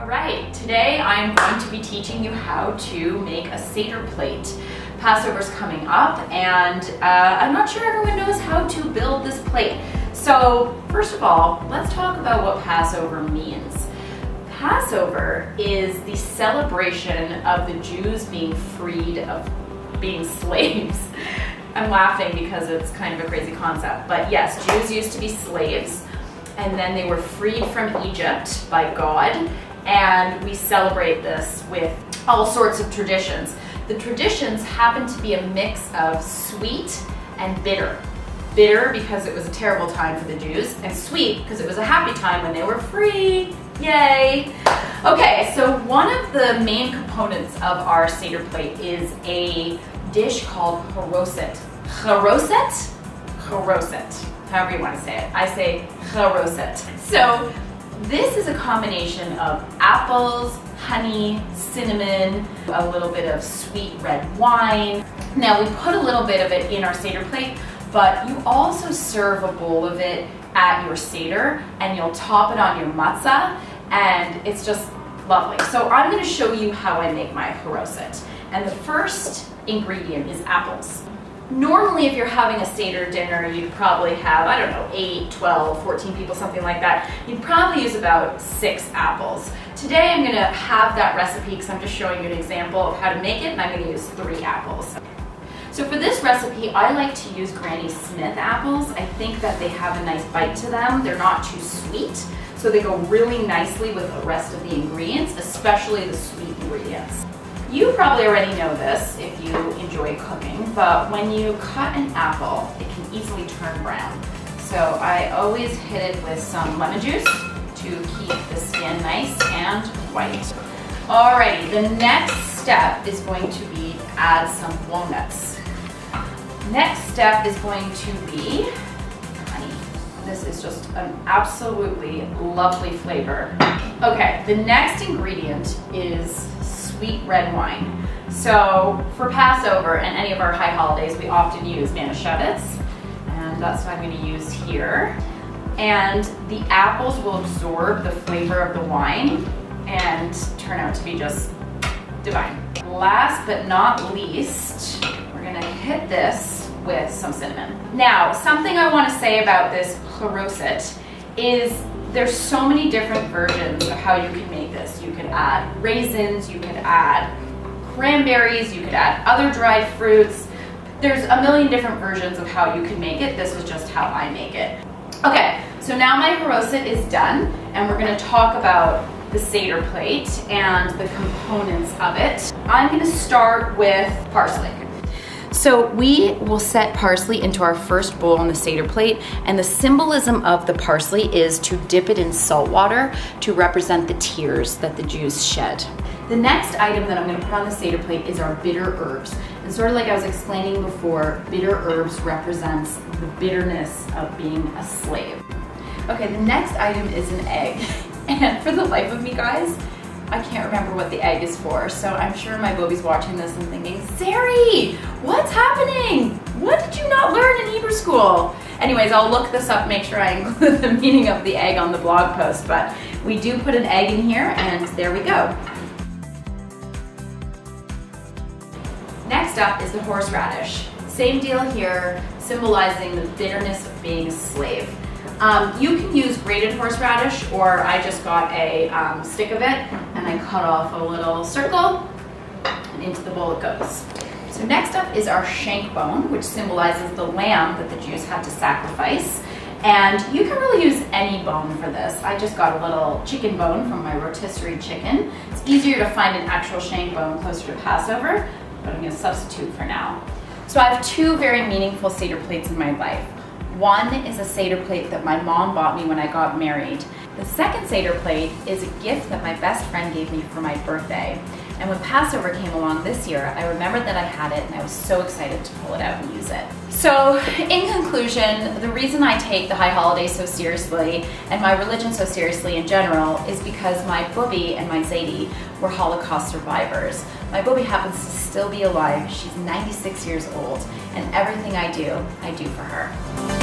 Alright, today I'm going to be teaching you how to make a Seder plate. Passover's coming up and I'm not sure everyone knows how to build this plate. So first of all, let's talk about what Passover means. Passover is the celebration of the Jews being freed of being slaves. I'm laughing because it's kind of a crazy concept, but yes, Jews used to be slaves and then they were freed from Egypt by God. And we celebrate this with all sorts of traditions. The traditions happen to be a mix of sweet and bitter. Bitter because it was a terrible time for the Jews, and sweet because it was a happy time when they were free. Yay! Okay, so one of the main components of our Seder plate is a dish called HAROSET. HAROSET? HAROSET, however you want to say it. I say HAROSET. So this is a combination of apples, honey, cinnamon, a little bit of sweet red wine. Now we put a little bit of it in our Seder plate, but you also serve a bowl of it at your Seder and you'll top it on your matzah and it's just lovely. So I'm going to show you how I make my HAROSET. And the first ingredient is apples. Normally, if you're having a Seder dinner, you'd probably have, I don't know, 8, 12, 14 people, something like that. You'd probably use about 6 apples. Today, I'm going to have that recipe because I'm just showing you an example of how to make it, and I'm going to use 3 apples. So for this recipe, I like to use Granny Smith apples. I think that they have a nice bite to them. They're not too sweet, so they go really nicely with the rest of the ingredients, especially the sweet ingredients. You probably already know this if you enjoy cooking, but when you cut an apple, it can easily turn brown. So I always hit it with some lemon juice to keep the skin nice and white. Alrighty, the next step is going to be to add some walnuts. Next step is going to be honey. This is just an absolutely lovely flavor. Okay, the next ingredient is sweet red wine. So for Passover and any of our high holidays, we often use manischewitz, and that's what I'm going to use here. And the apples will absorb the flavor of the wine and turn out to be just divine. Last but not least, we're going to hit this with some cinnamon. Now, something I want to say about this HAROSET is there's so many different versions of how you can make this. You could add raisins, you could add cranberries, you could add other dried fruits. There's a million different versions of how you can make it. This is just how I make it. Okay, so now my HAROSET is done, and we're going to talk about the Seder plate and the components of it. I'm going to start with parsley. So we will set parsley into our first bowl on the Seder plate, and the symbolism of the parsley is to dip it in salt water to represent the tears that the Jews shed. The next item that I'm going to put on the Seder plate is our bitter herbs. And sort of like I was explaining before, bitter herbs represents the bitterness of being a slave. Okay, the next item is an egg. And for the life of me, guys, I can't remember what the egg is for, so I'm sure my Bobby's watching this and thinking, Sari, what's happening? What did you not learn in Hebrew school? Anyways, I'll look this up, make sure I include the meaning of the egg on the blog post, but we do put an egg in here, and there we go. Next up is the horseradish. Same deal here, symbolizing the bitterness of being a slave. You can use grated horseradish, or I just got a stick of it and I cut off a little circle and into the bowl it goes. So next up is our shank bone, which symbolizes the lamb that the Jews had to sacrifice. And you can really use any bone for this. I just got a little chicken bone from my rotisserie chicken. It's easier to find an actual shank bone closer to Passover, but I'm going to substitute for now. So I have 2 very meaningful Seder plates in my life. One is a Seder plate that my mom bought me when I got married. The second Seder plate is a gift that my best friend gave me for my birthday. And when Passover came along this year, I remembered that I had it and I was so excited to pull it out and use it. So in conclusion, the reason I take the high holidays so seriously and my religion so seriously in general is because my Bubby and my Zadie were Holocaust survivors. My Bubby happens to still be alive. She's 96 years old, and everything I do for her.